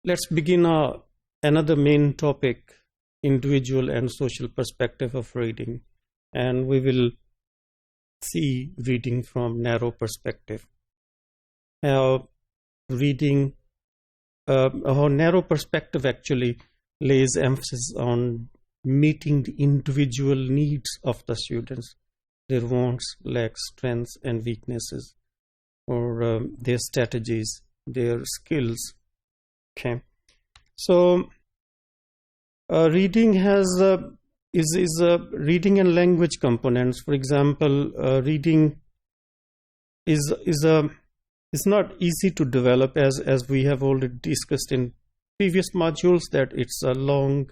let's begin another main topic, individual and social perspective of reading. And we will see reading from narrow perspective. How narrow perspective actually lays emphasis on meeting the individual needs of the students, their wants, lacks, strengths, and weaknesses, or their strategies, their skills. Okay, so reading has is reading and language components. For example, reading is not easy to develop, as we have already discussed in previous modules, that it's a long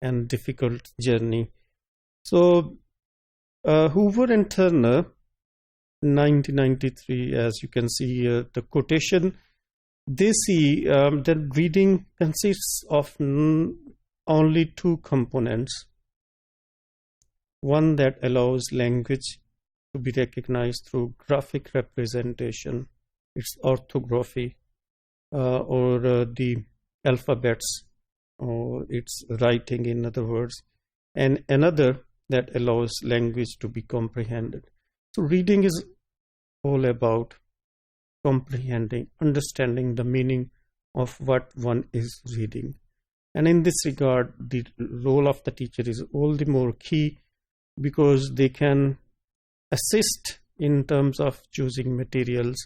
and difficult journey. So Hoover and Turner, 1993, as you can see here, the quotation, they see that reading consists of only two components. One that allows language to be recognized through graphic representation, its orthography, or the alphabets, or its writing, in other words, and another that allows language to be comprehended. So reading is all about comprehending, understanding the meaning of what one is reading. And in this regard, the role of the teacher is all the more key, because they can assist in terms of choosing materials,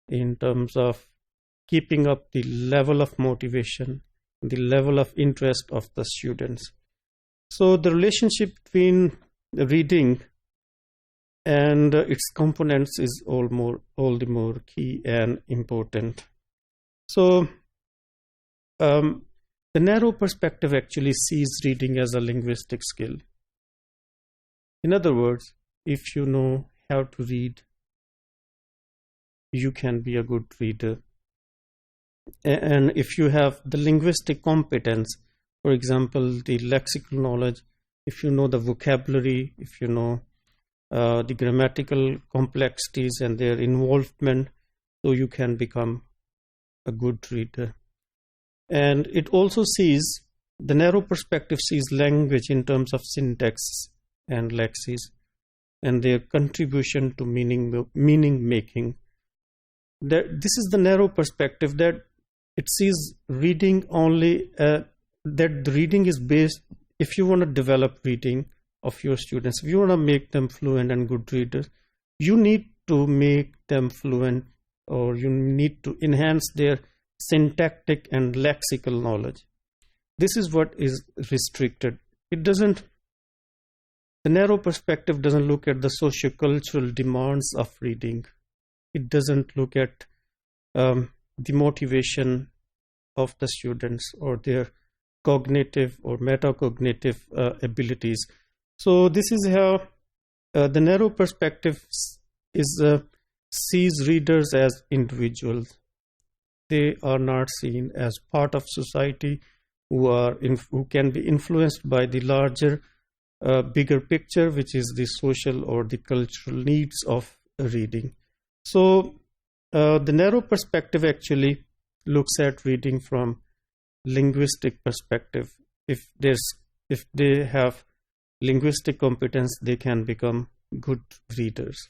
in terms of keeping up the level of motivation, the level of interest of the students. So the relationship between reading and its components is all the more key and important. So the narrow perspective actually sees reading as a linguistic skill. In other words, if you know how to read, you can be a good reader. And if you have the linguistic competence, for example, the lexical knowledge, if you know the vocabulary, if you know the grammatical complexities and their involvement, so you can become a good reader. And it also sees, the narrow perspective sees language in terms of syntax and lexis and their contribution to meaning making. This is the narrow perspective, that it sees reading only, that the reading is based, if you want to develop reading of your students, if you want to make them fluent and good readers, you need to make them fluent, or you need to enhance their syntactic and lexical knowledge. This is what is restricted. The narrow perspective doesn't look at the sociocultural demands of reading. It doesn't look at the motivation of the students or their cognitive or metacognitive abilities. So this is how the narrow perspective sees readers as individuals. They are not seen as part of society who can be influenced by the larger, bigger picture, which is the social or the cultural needs of reading. So the narrow perspective actually looks at reading from linguistic perspective. If they have linguistic competence, they can become good readers.